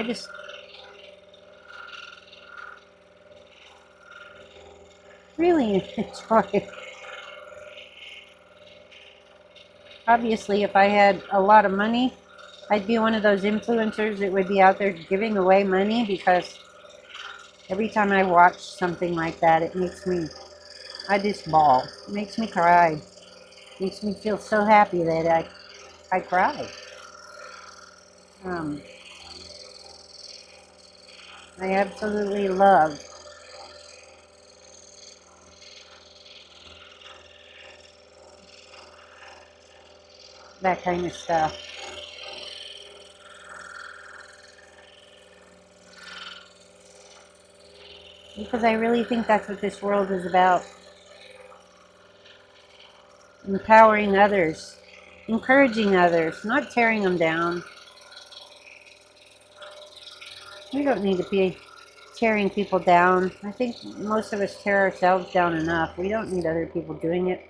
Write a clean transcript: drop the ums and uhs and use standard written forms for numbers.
just really enjoy it. Obviously, if I had a lot of money, I'd be one of those influencers that would be out there giving away money, because every time I watch something like that, it makes me, I just bawl. It makes me cry. It makes me feel so happy that I cry. Um, I absolutely love that kind of stuff. Because I really think that's what this world is about. Empowering others, encouraging others, not tearing them down. We don't need to be tearing people down. I think most of us tear ourselves down enough. We don't need other people doing it.